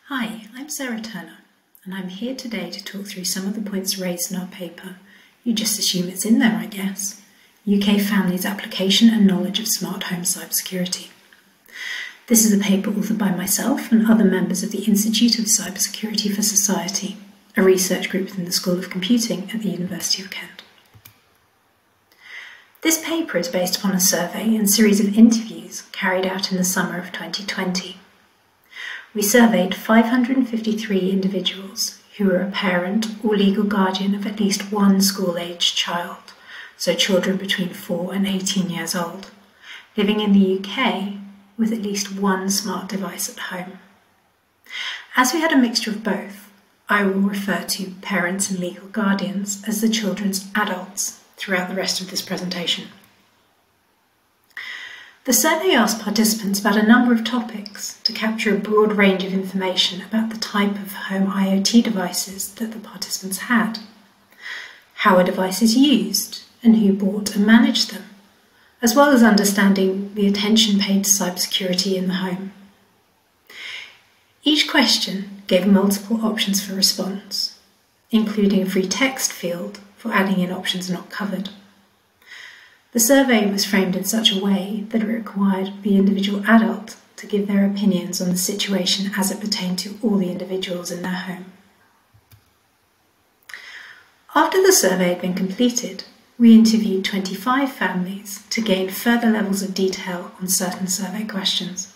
Hi, I'm Sarah Turner, and I'm here today to talk through some of the points raised in our paper. You just assume it's in there, I guess. UK Families' Application and Knowledge of Smart Home Cybersecurity. This is a paper authored by myself and other members of the Institute of Cybersecurity for Society, a research group within the School of Computing at the University of Kent. This paper is based upon a survey and series of interviews carried out in the summer of 2020. We surveyed 553 individuals who were a parent or legal guardian of at least one school-aged child, so children between 4 and 18 years old, living in the UK with at least one smart device at home. As we had a mixture of both, I will refer to parents and legal guardians as the children's adults throughout the rest of this presentation. The survey asked participants about a number of topics to capture a broad range of information about the type of home IoT devices that the participants had, how a device is used, and who bought and managed them, as well as understanding the attention paid to cybersecurity in the home. Each question gave multiple options for response, including a free text field for adding in options not covered. The survey was framed in such a way that it required the individual adult to give their opinions on the situation as it pertained to all the individuals in their home. After the survey had been completed, we interviewed 25 families to gain further levels of detail on certain survey questions.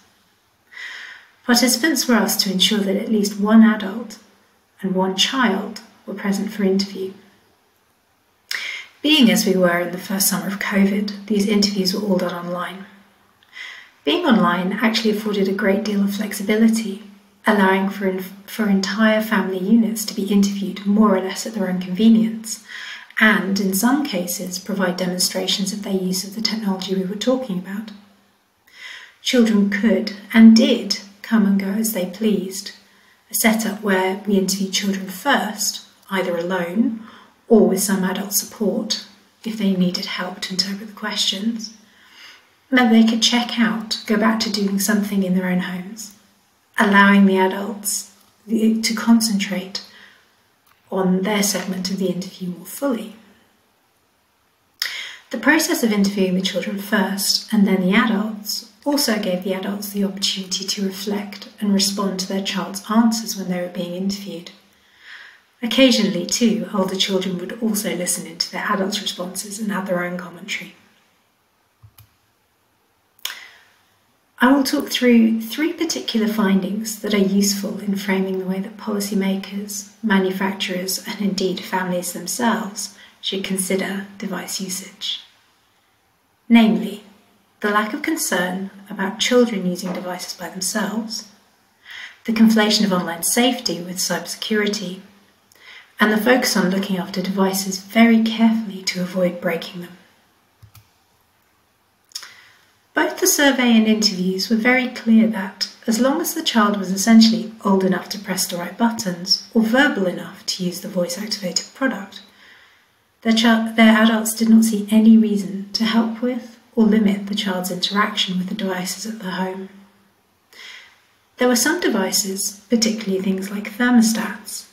Participants were asked to ensure that at least one adult and one child were present for interview. Being as we were in the first summer of COVID, these interviews were all done online. Being online actually afforded a great deal of flexibility, allowing for entire family units to be interviewed more or less at their own convenience, and in some cases provide demonstrations of their use of the technology we were talking about. Children could and did come and go as they pleased, a setup where we interviewed children first, either alone or with some adult support, if they needed help to interpret the questions, meant they could check out, go back to doing something in their own homes, allowing the adults to concentrate on their segment of the interview more fully. The process of interviewing the children first and then the adults also gave the adults the opportunity to reflect and respond to their child's answers when they were being interviewed. Occasionally, too, older children would also listen into their adults' responses and add their own commentary. I will talk through 3 particular findings that are useful in framing the way that policymakers, manufacturers, and indeed families themselves should consider device usage. Namely, the lack of concern about children using devices by themselves, the conflation of online safety with cybersecurity, and the focus on looking after devices very carefully to avoid breaking them. Both the survey and interviews were very clear that, as long as the child was essentially old enough to press the right buttons or verbal enough to use the voice-activated product, their adults did not see any reason to help with or limit the child's interaction with the devices at the home. There were some devices, particularly things like thermostats,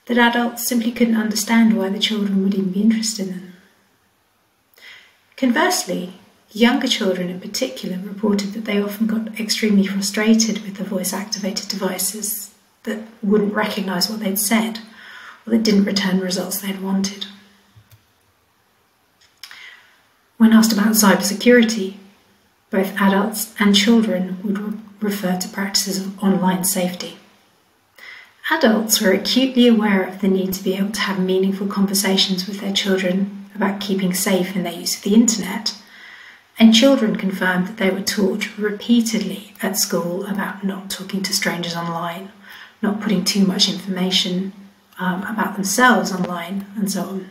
that adults simply couldn't understand why the children would even be interested in them. Conversely, younger children in particular reported that they often got extremely frustrated with the voice-activated devices that wouldn't recognise what they'd said or that didn't return results they'd wanted. When asked about cybersecurity, both adults and children would refer to practices of online safety. Adults were acutely aware of the need to be able to have meaningful conversations with their children about keeping safe in their use of the internet, and children confirmed that they were taught repeatedly at school about not talking to strangers online, not putting too much information about themselves online, and so on.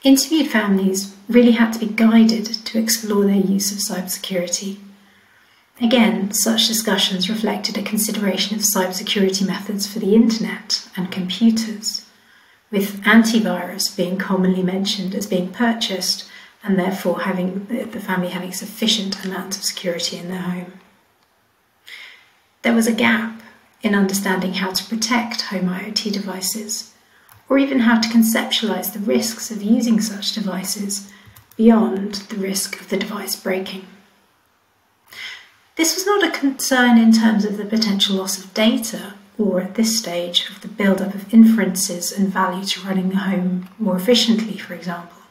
Interviewed families really had to be guided to explore their use of cybersecurity. Again, such discussions reflected a consideration of cybersecurity methods for the internet and computers, with antivirus being commonly mentioned as being purchased and therefore the family having sufficient amount of security in their home. There was a gap in understanding how to protect home IoT devices, or even how to conceptualise the risks of using such devices beyond the risk of the device breaking. This was not a concern in terms of the potential loss of data, or at this stage of the build-up of inferences and value to running the home more efficiently, for example.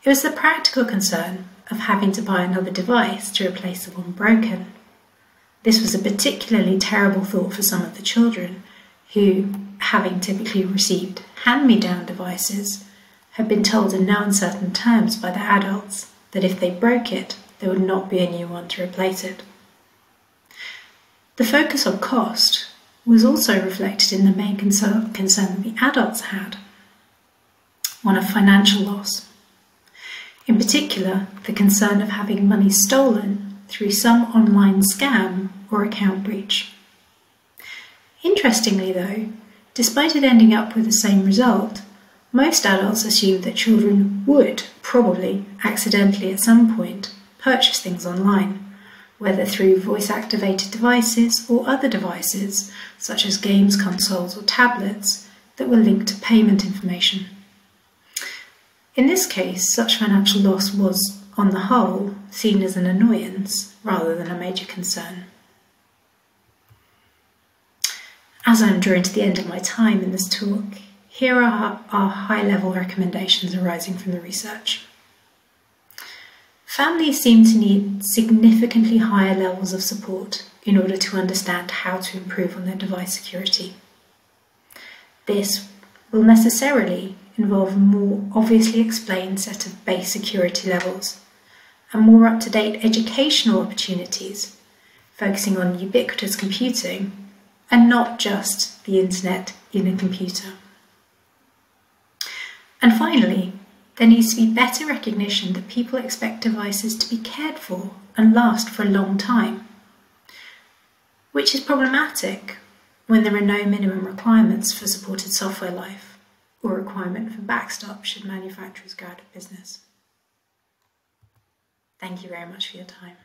It was the practical concern of having to buy another device to replace the one broken. This was a particularly terrible thought for some of the children who, having typically received hand-me-down devices, had been told in no uncertain terms by their adults that if they broke it, there would not be a new one to replace it. The focus on cost was also reflected in the main concern that the adults had, one of financial loss. In particular, the concern of having money stolen through some online scam or account breach. Interestingly though, despite it ending up with the same result, most adults assumed that children would probably accidentally at some point purchase things online, whether through voice-activated devices or other devices, such as games consoles or tablets, that were linked to payment information. In this case, such financial loss was, on the whole, seen as an annoyance rather than a major concern. As I'm drawing to the end of my time in this talk, here are our high-level recommendations arising from the research. Families seem to need significantly higher levels of support in order to understand how to improve on their device security. This will necessarily involve a more obviously explained set of base security levels and more up-to-date educational opportunities, focusing on ubiquitous computing and not just the internet in a computer. And finally, there needs to be better recognition that people expect devices to be cared for and last for a long time, which is problematic when there are no minimum requirements for supported software life or requirement for backstop should manufacturers go out of business. Thank you very much for your time.